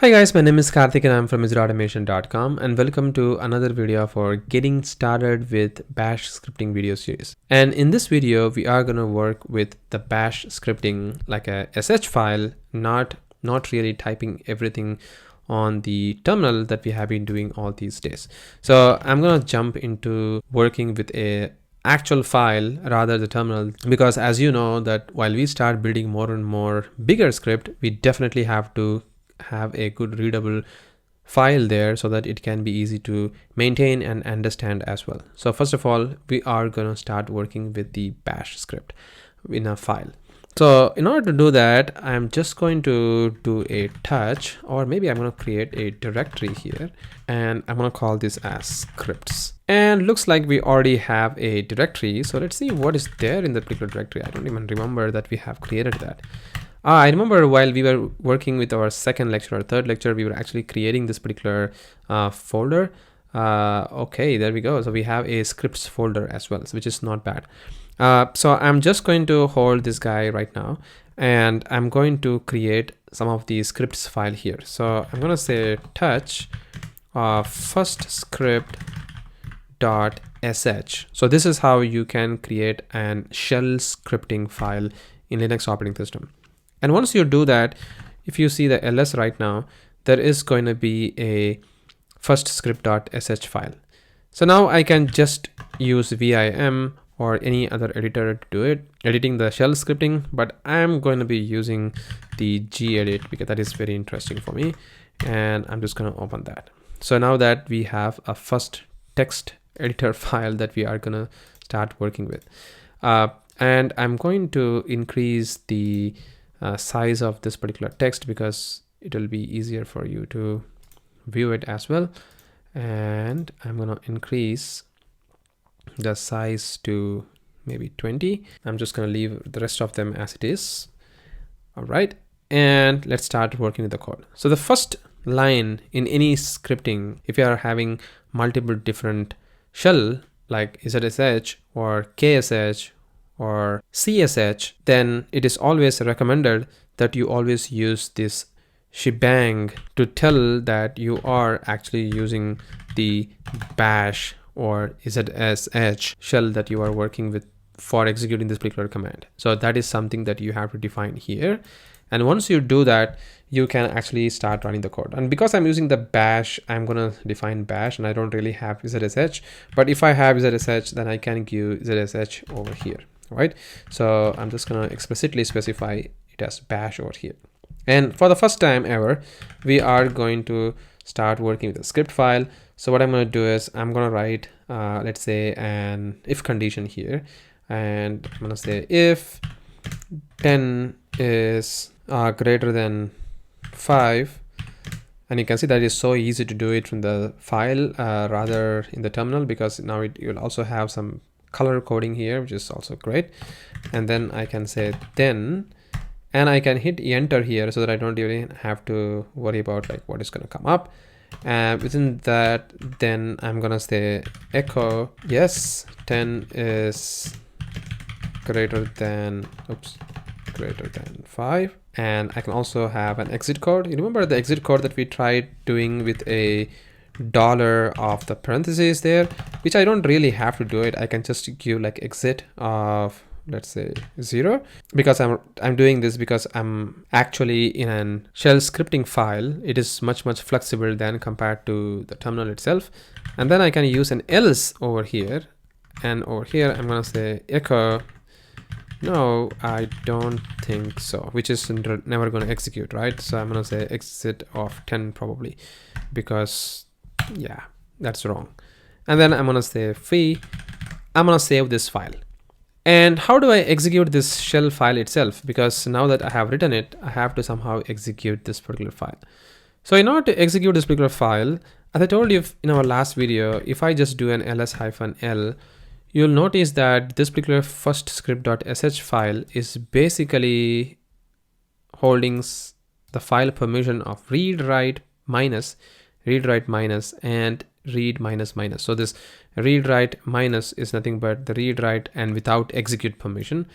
Hi guys, my name is Karthik and I'm from EasyAutomation.com and welcome to another video for getting started with bash scripting video series. And in this video, we are going to work with the bash scripting like a sh file, not really typing everything on the terminal that we have been doing all these days. So I'm going to jump into working with a actual file rather the terminal, because as you know that while we start building more and more bigger script, we definitely have to have a good readable file there so that it can be easy to maintain and understand as well. So first of all, we are going to start working with the bash script in a file. So in order to do that, I'm just going to do a touch, or maybe I'm going to create a directory here and I'm going to call this as scripts. And looks like we already have a directory. So let's see what is there in that particular directory. I don't even remember that we have created that. I remember while we were working with our second lecture or third lecture, we were actually creating this particular folder. Okay, there we go. So we have a scripts folder as well, which is not bad. So I'm just going to hold this guy right now, and I'm going to create some of the scripts file here. So I'm going to say touch first script dot sh. So this is how you can create an shell scripting file in Linux operating system. And once you do that, if you see the ls right now, there is going to be a first script.sh file. So now I can just use vim or any other editor to do it, editing the shell scripting, but I'm going to be using the gedit because that is very interesting for me. And I'm just going to open that. So now that we have a first text editor file that we are going to start working with. And I'm going to increase the size of this particular text because it will be easier for you to view it as well. And I'm going to increase the size to maybe 20. I'm just going to leave the rest of them as it is. All right. And let's start working with the code. So the first line in any scripting, if you are having multiple different shell like ZSH or KSH or CSH, then it is always recommended that you always use this shebang to tell that you are actually using the bash or ZSH shell that you are working with for executing this particular command. So that is something that you have to define here. And once you do that, you can actually start running the code. And because I'm using the bash, I'm going to define bash and I don't really have ZSH. But if I have ZSH, then I can give ZSH over here. Right, so I'm just gonna explicitly specify it as bash over here. And for the first time ever, we are going to start working with a script file. So what I'm going to do is I'm going to write let's say an if condition here, and I'm going to say if 10 is greater than 5, and you can see that is so easy to do it from the file rather in the terminal, because now you'll also have some color coding here, which is also great. And then I can say then, and I can hit enter here so that I don't even have to worry about like what is going to come up. And within that, then I'm gonna say echo yes 10 is greater than 5. And I can also have an exit code. You remember the exit code that we tried doing with a dollar of the parentheses there, which I don't really have to do it. I can just give like exit of, let's say 0, because I'm doing this because I'm actually in an shell scripting file. It is much flexible than compared to the terminal itself. And then I can use an else over here, and over here I'm gonna say echo no, I don't think so, which is never going to execute, right? So I'm going to say exit of 10 probably, because yeah, that's wrong. And then I'm going to say free. I'm going to save this file. And how do I execute this shell file itself? Because now that I have written it, I have to somehow execute this particular file. So in order to execute this particular file, as I told you in our last video, if I just do an ls-l, you'll notice that this particular first script.sh file is basically holding the file permission of read write minus, and read minus. So this read write minus is nothing but the read write and without execute permission,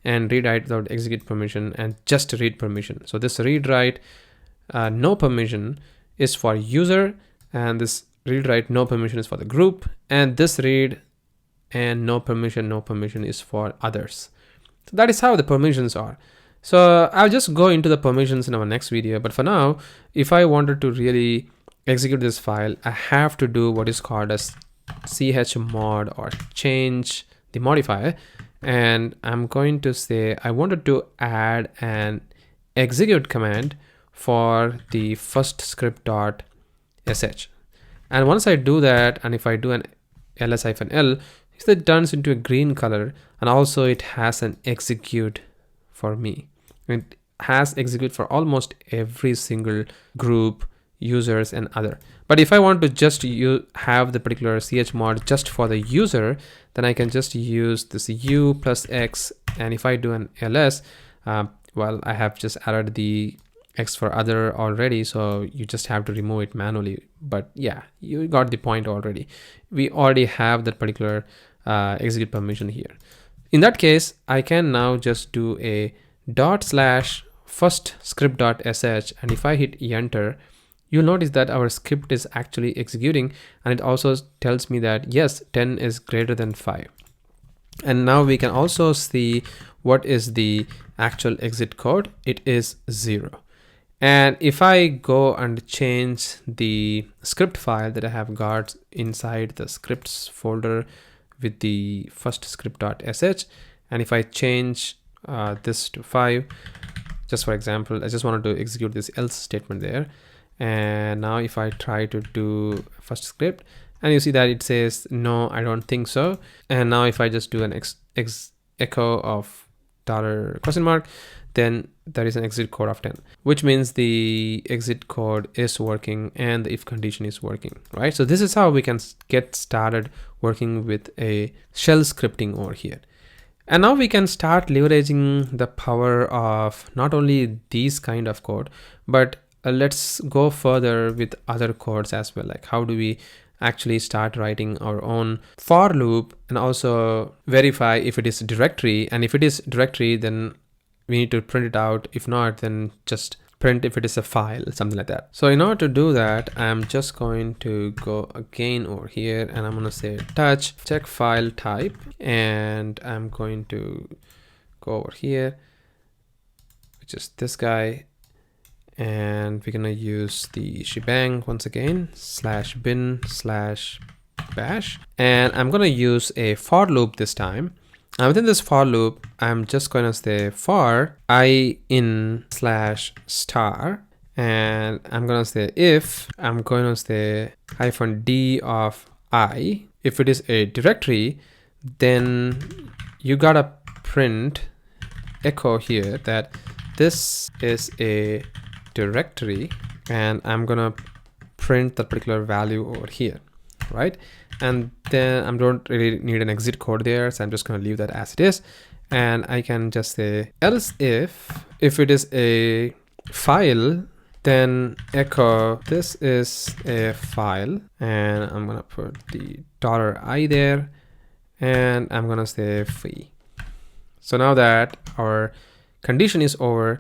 and read write without execute permission, and just read permission. So this read write no permission is for user, and this read write no permission is for the group, and this read and no permission is for others. So that is how the permissions are. So I'll just go into the permissions in our next video, but for now, if I wanted to really execute this file, I have to do what is called as chmod, or change the modifier, and I'm going to say I wanted to add an execute command for the first script.sh. And once I do that, and if I do an ls-l, it turns into a green color, and also it has an execute for me. It has execute for almost every single group, users, and other. But if I want to just have the particular chmod just for the user, then I can just use this u plus x, and if I do an ls, well, I have just added the x for other already, so you just have to remove it manually. But yeah, you got the point already. We already have that particular execute permission here. In that case, I can now just do a /first script.sh, and if I hit enter, you'll notice that our script is actually executing, and it also tells me that yes, 10 is greater than 5. And now we can also see what is the actual exit code. It is 0. And if I go and change the script file that I have got inside the scripts folder with the first script.sh, and if I change this to 5, just for example, I just wanted to execute this else statement there. And now if I try to do first script, and you see that it says no, I don't think so. And now if I just do an echo of $, then there is an exit code of 10, which means the exit code is working and the if condition is working, right? So this is how we can get started working with a shell scripting over here. And now we can start leveraging the power of not only these kind of code, but let's go further with other codes as well. Like how do we actually start writing our own for loop and also verify if it is directory, and if it is directory, then we need to print it out. If not, then just print if it is a file, something like that. So in order to do that, I'm just going to go again over here, and I'm going to say touch check file type, and I'm going to go over here, which is this guy, and we're going to use the shebang once again /bin/bash, and I'm going to use a for loop this time. Now within this for loop, I'm just going to say for I in /star, and I'm going to say if, I'm going to say -d of I. If it is a directory, then you gotta print echo here that this is a directory, and I'm gonna print that particular value over here, right? And then I don't really need an exit code there, so I'm just going to leave that as it is. And I can just say else if it is a file, then echo this is a file, and I'm going to put the $i there, and I'm going to say free. So now that our condition is over,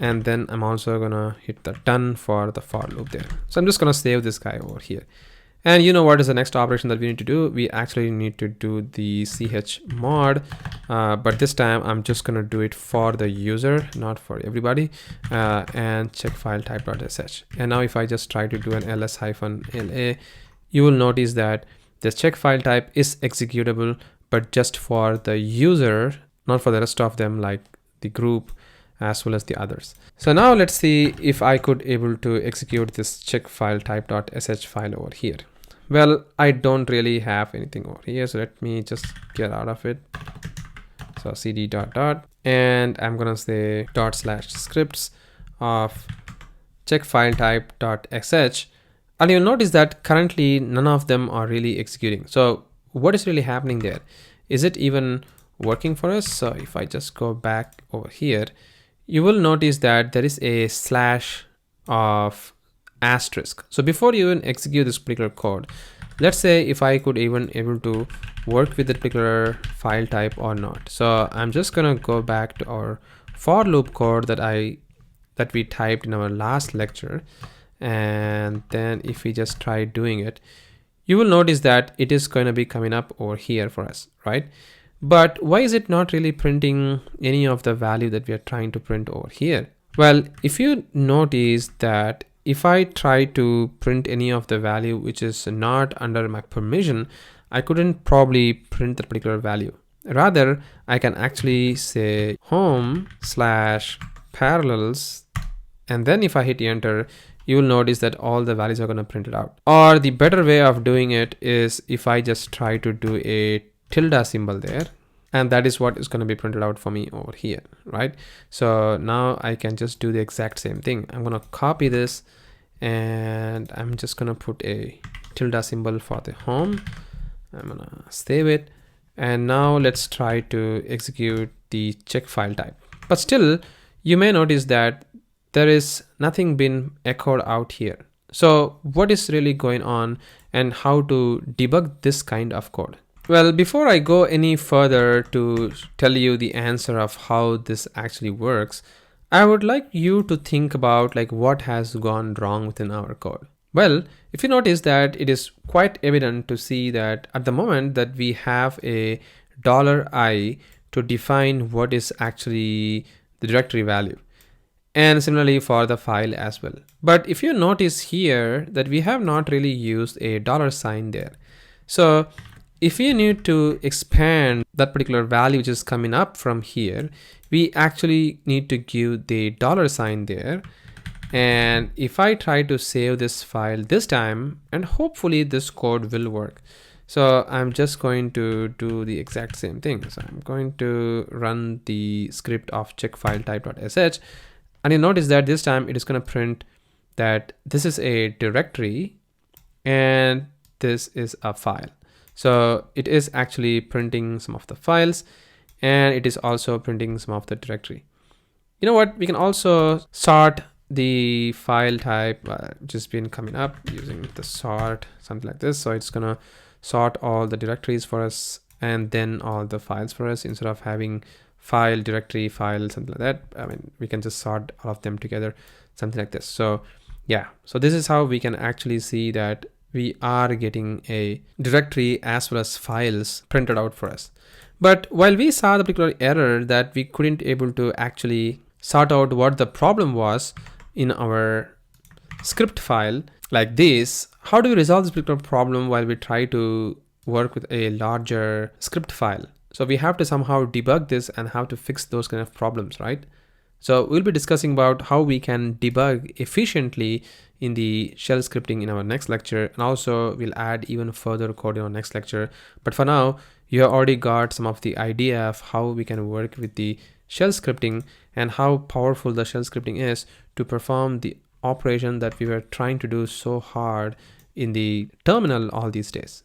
and then I'm also going to hit the done for the for loop there. So I'm just going to save this guy over here. And you know what is the next operation that we need to do? We actually need to do the chmod, but this time I'm just going to do it for the user, not for everybody, and check file type.sh. And now if I just try to do an ls-la, you will notice that the check file type is executable, but just for the user, not for the rest of them, like the group as well as the others. So now let's see if I could able to execute this check file type.sh file over here. Well, I don't really have anything over here, so let me just get out of it. So cd ... and I'm gonna say /scripts of check file type.sh, and you'll notice that currently none of them are really executing. So what is really happening there? Is it even working for us? So if I just go back over here, you will notice that there is a slash of asterisk. So before you even execute this particular code, let's say if I could even able to work with the particular file type or not. So I'm just gonna go back to our for loop code that I that we typed in our last lecture, and then if we just try doing it, you will notice that it is going to be coming up over here for us, right? But why is it not really printing any of the value that we are trying to print over here? Well, if you notice that if I try to print any of the value which is not under my permission, I couldn't probably print that particular value. Rather, I can actually say home slash parallels, and then if I hit enter, you will notice that all the values are going to print it out. Or the better way of doing it is if I just try to do a tilde symbol there, and that is what is going to be printed out for me over here, right? So now I can just do the exact same thing. I'm going to copy this and I'm just going to put a tilde symbol for the home. I'm going to save it. And now let's try to execute the check file type. But still, you may notice that there is nothing been echoed out here. So what is really going on and how to debug this kind of code? Well, before I go any further to tell you the answer of how this actually works, I would like you to think about like what has gone wrong within our code. Well, if you notice that it is quite evident to see that at the moment that we have a $I to define what is actually the directory value, and similarly for the file as well. But if you notice here that we have not really used a $sign there. So if we need to expand that particular value which is coming up from here, we actually need to give the $sign there. And if I try to save this file this time, and hopefully this code will work. So I'm just going to do the exact same thing. So I'm going to run the script of checkfiletype.sh, and you notice that this time it is going to print that this is a directory and this is a file. So it is actually printing some of the files, and it is also printing some of the directory. You know what? We can also sort the file type, just been coming up using the sort, something like this. So it's gonna sort all the directories for us and then all the files for us, instead of having file, directory, file, something like that. I mean, we can just sort all of them together, something like this. So yeah, so this is how we can actually see that we are getting a directory as well as files printed out for us. But while we saw the particular error that we couldn't able to actually sort out what the problem was in our script file like this, how do we resolve this particular problem while we try to work with a larger script file? So we have to somehow debug this and how to fix those kind of problems, right? So we'll be discussing about how we can debug efficiently in the shell scripting in our next lecture, and also we'll add even further code in our next lecture. But for now, you have already got some of the idea of how we can work with the shell scripting and how powerful the shell scripting is to perform the operation that we were trying to do so hard in the terminal all these days.